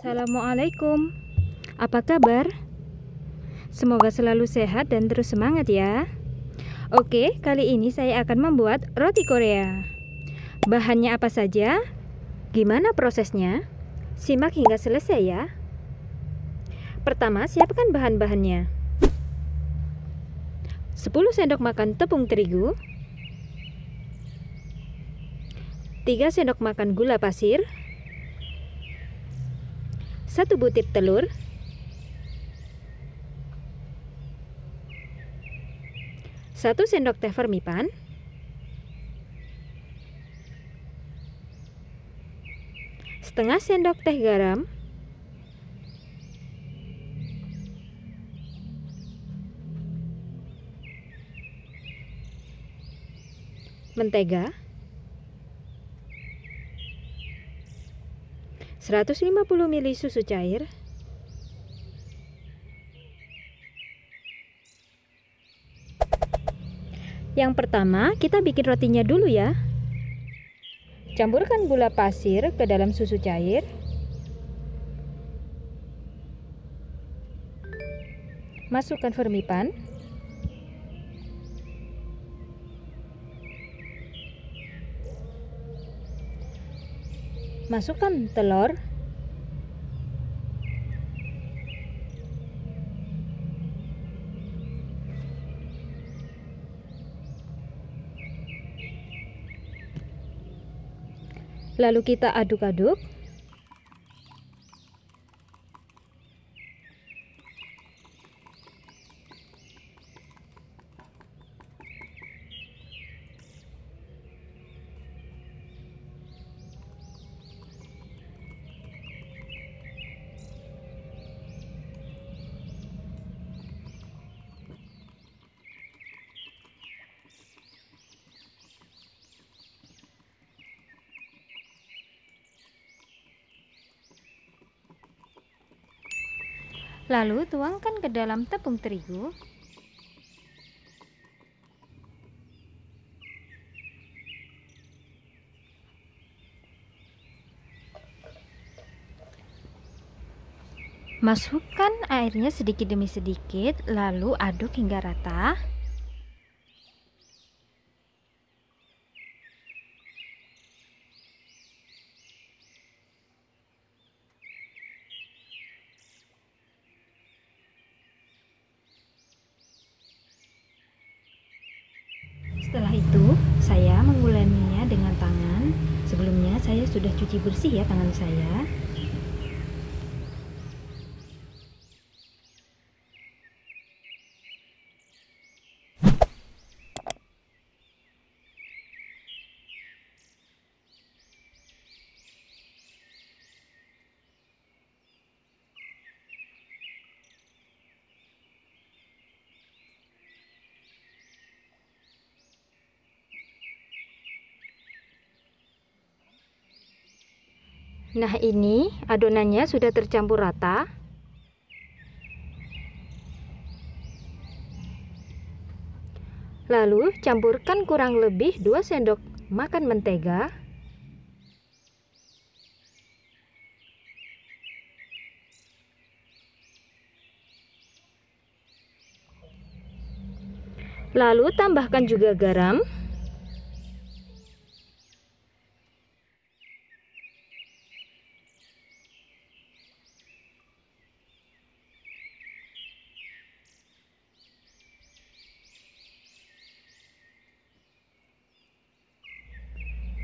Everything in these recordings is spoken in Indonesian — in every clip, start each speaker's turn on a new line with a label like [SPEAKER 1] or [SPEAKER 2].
[SPEAKER 1] Assalamualaikum. Apa kabar? Semoga selalu sehat dan terus semangat ya. Oke, kali ini saya akan membuat roti Korea. Bahannya apa saja? Gimana prosesnya? Simak hingga selesai ya. Pertama, siapkan bahan-bahannya. 10 sendok makan tepung terigu, 3 sendok makan gula pasir, 1 butir telur, 1 sendok teh vermipan, 1/2 sendok teh garam, mentega, 150 ml susu cair, yang pertama kita bikin rotinya dulu ya. Campurkan gula pasir ke dalam susu cair, masukkan vermipan, masukkan telur, lalu kita aduk-aduk. Lalu tuangkan ke dalam tepung terigu. Masukkan airnya sedikit demi sedikit, lalu aduk hingga rata. Setelah itu, saya menguleninya dengan tangan. Sebelumnya saya sudah cuci bersih ya tangan saya. Nah, ini adonannya sudah tercampur rata. Lalu campurkan kurang lebih 2 sendok makan mentega. Lalu tambahkan juga garam.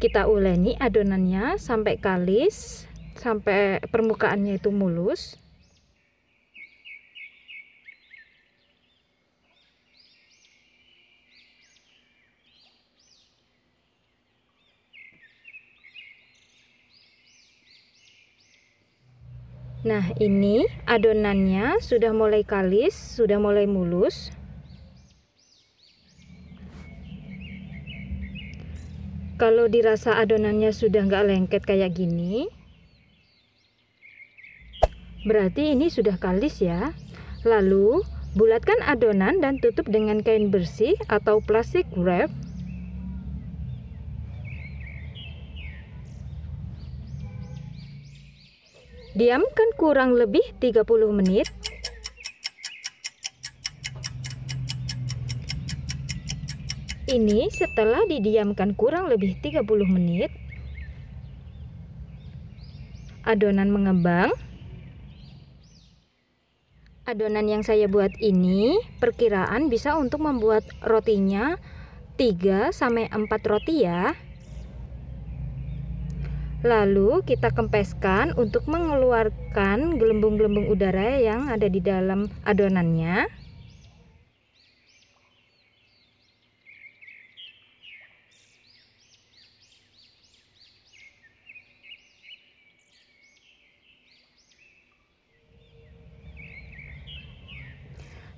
[SPEAKER 1] Kita uleni adonannya sampai kalis, sampai permukaannya itu mulus. Nah, ini adonannya sudah mulai kalis, sudah mulai mulus. Kalau dirasa adonannya sudah nggak lengket kayak gini, berarti ini sudah kalis ya. Lalu bulatkan adonan dan tutup dengan kain bersih atau plastik wrap. Diamkan kurang lebih 30 menit. Ini setelah didiamkan kurang lebih 30 menit, adonan mengembang. Adonan yang saya buat ini perkiraan bisa untuk membuat rotinya 3-4 roti ya. Lalu kita kempeskan untuk mengeluarkan gelembung-gelembung udara yang ada di dalam adonannya.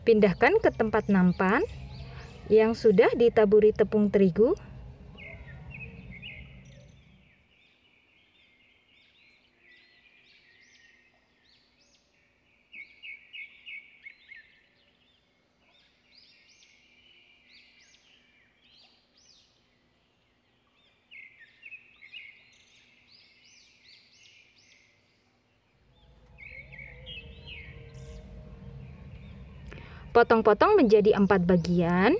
[SPEAKER 1] Pindahkan ke tempat nampan yang sudah ditaburi tepung terigu. Potong-potong menjadi 4 bagian.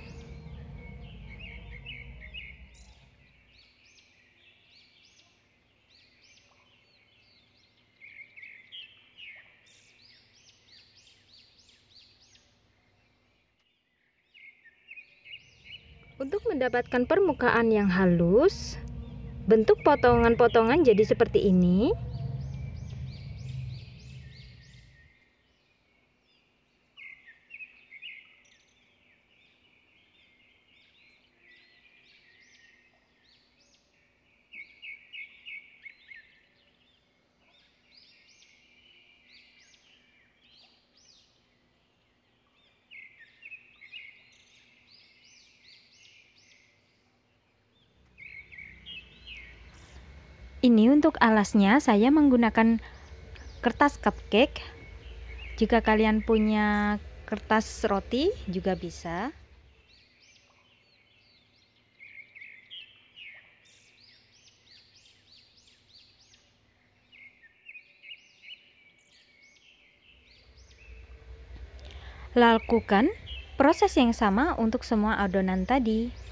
[SPEAKER 1] Untuk mendapatkan permukaan yang halus, bentuk potongan-potongan jadi seperti ini. Ini untuk alasnya saya menggunakan kertas cupcake. Jika kalian punya kertas roti juga bisa. Lakukan proses yang sama untuk semua adonan tadi.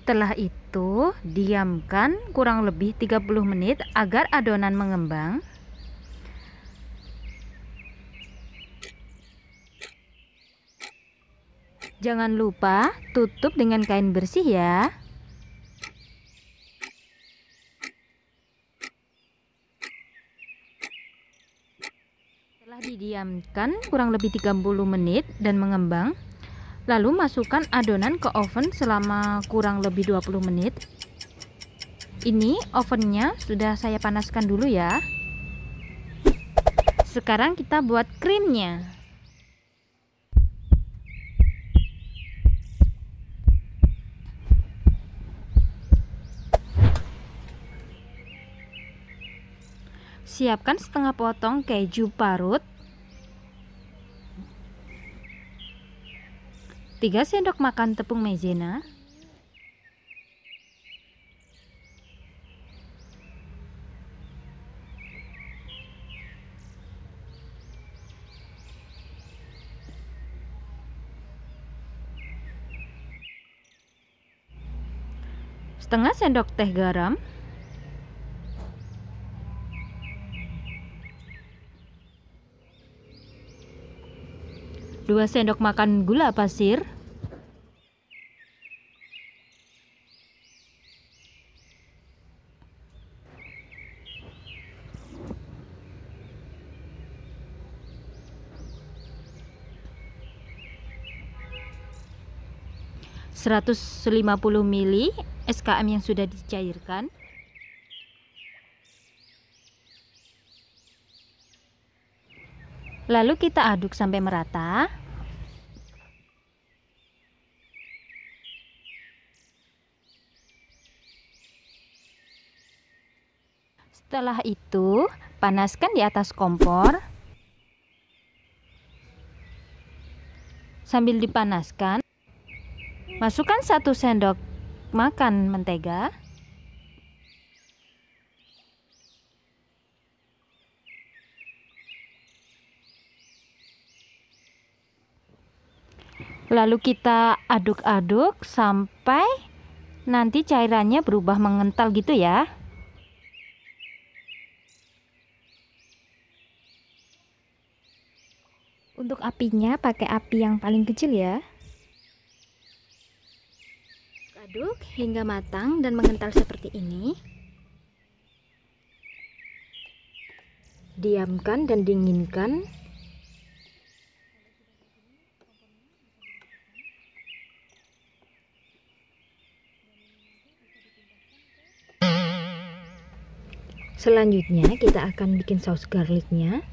[SPEAKER 1] Setelah itu, diamkan kurang lebih 30 menit agar adonan mengembang. Jangan lupa tutup dengan kain bersih ya. Setelah didiamkan kurang lebih 30 menit dan mengembang, lalu masukkan adonan ke oven selama kurang lebih 20 menit. Ini ovennya sudah saya panaskan dulu ya. Sekarang kita buat krimnya. Siapkan setengah potong keju parut, 3 sendok makan tepung maizena, setengah sendok teh garam, 2 sendok makan gula pasir, (150 ml) SKM yang sudah dicairkan. Lalu kita aduk sampai merata. Setelah itu, panaskan di atas kompor. Sambil dipanaskan, masukkan 1 sendok makan mentega. Lalu kita aduk-aduk sampai nanti cairannya berubah mengental gitu ya. Untuk apinya pakai api yang paling kecil ya. Aduk hingga matang dan mengental seperti ini. Diamkan dan dinginkan. Selanjutnya kita akan bikin saus garlicnya.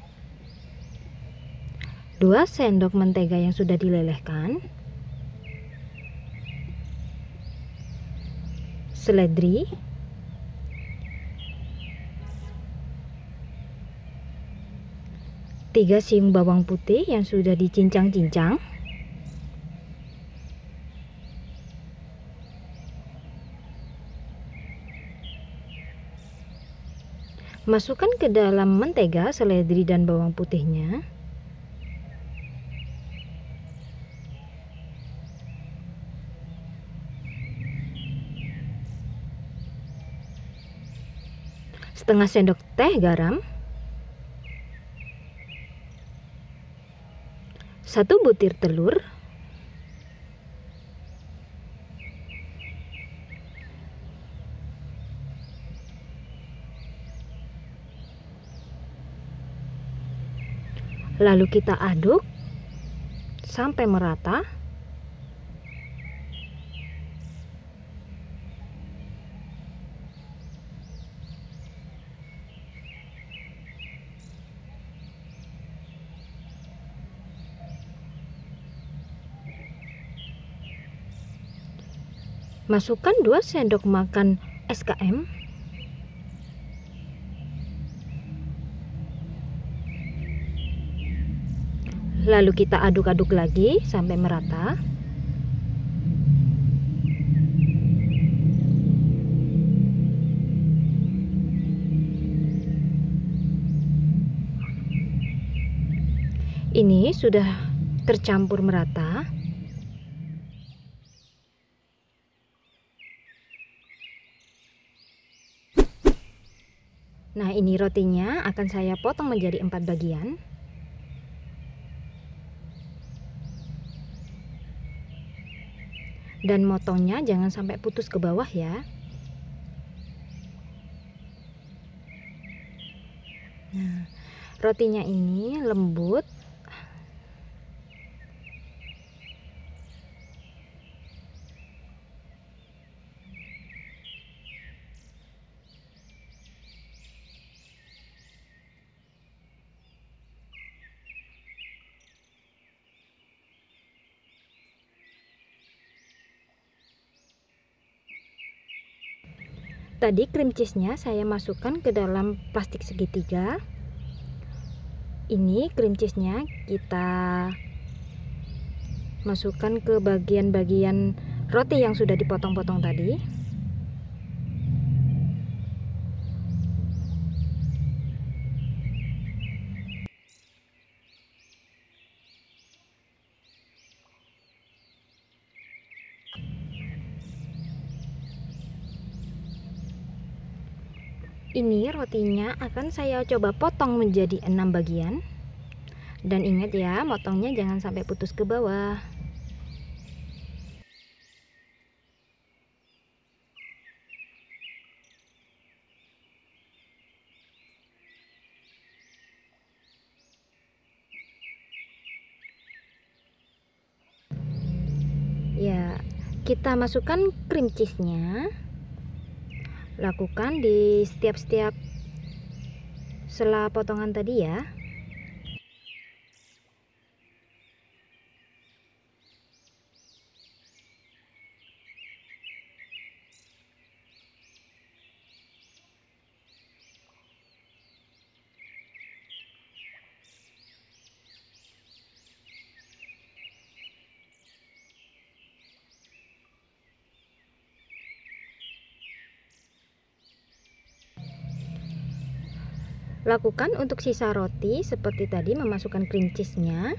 [SPEAKER 1] 2 sendok mentega yang sudah dilelehkan, seledri, tiga siung bawang putih yang sudah dicincang-cincang, masukkan ke dalam mentega seledri dan bawang putihnya. Setengah sendok teh garam, 1 butir telur, lalu kita aduk sampai merata. Masukkan 2 sendok makan SKM. Lalu kita aduk-aduk lagi sampai merata. Ini sudah tercampur merata. Nah, ini rotinya akan saya potong menjadi 4 bagian. Dan motongnya jangan sampai putus ke bawah ya. Nah, rotinya ini lembut. Tadi cream cheese-nya saya masukkan ke dalam plastik segitiga. Ini cream cheese-nya kita masukkan ke bagian-bagian roti yang sudah dipotong-potong tadi. Ini rotinya akan saya coba potong menjadi 6 bagian. Dan ingat ya, motongnya jangan sampai putus ke bawah. Ya, kita masukkan cream cheese-nya. Lakukan di setiap sela potongan tadi ya. Lakukan untuk sisa roti seperti tadi, memasukkan cream cheese-nya.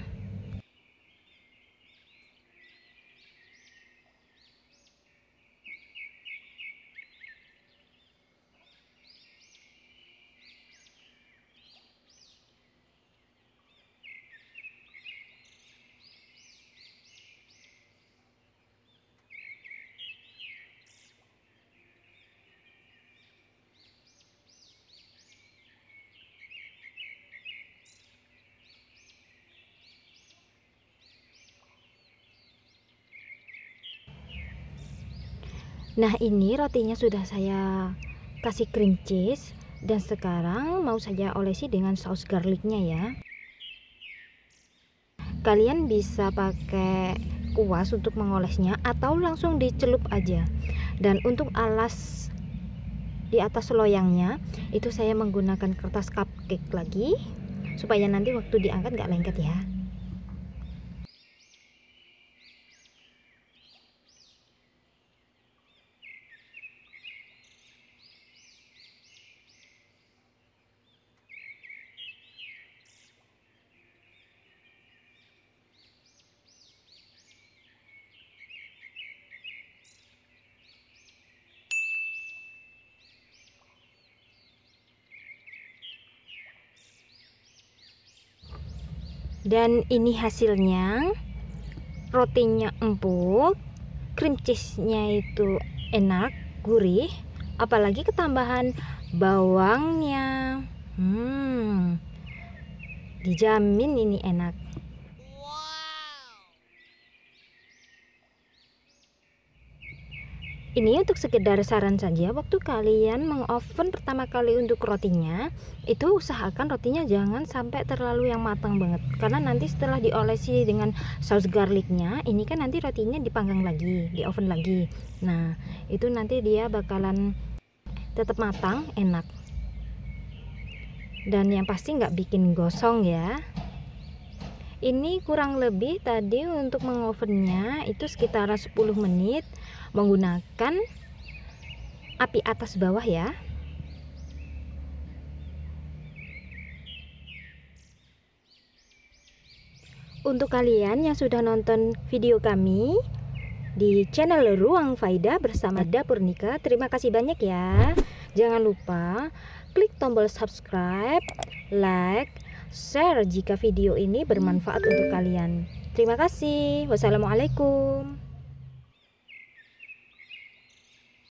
[SPEAKER 1] Nah, ini rotinya sudah saya kasih cream cheese dan sekarang mau saya olesi dengan saus garlicnya ya. Kalian bisa pakai kuas untuk mengolesnya atau langsung dicelup aja. Dan untuk alas di atas loyangnya itu saya menggunakan kertas cupcake lagi supaya nanti waktu diangkat nggak lengket ya. Dan ini hasilnya, rotinya empuk, cream cheese-nya itu enak, gurih, apalagi ketambahan bawangnya. Dijamin ini enak. Ini untuk sekedar saran saja, waktu kalian mengoven pertama kali untuk rotinya, itu usahakan rotinya jangan sampai terlalu yang matang banget, karena nanti setelah diolesi dengan saus garlicnya, ini kan nanti rotinya dipanggang lagi, di oven lagi. Nah, itu nanti dia bakalan tetap matang, enak. Dan yang pasti nggak bikin gosong ya. Ini kurang lebih tadi untuk mengovennya itu sekitar 10 menit menggunakan api atas bawah ya. Untuk kalian yang sudah nonton video kami di channel Ruang Faida bersama Dapur Nika, terima kasih banyak ya. Jangan lupa klik tombol subscribe, like, share jika video ini bermanfaat untuk kalian. Terima kasih. Wassalamualaikum.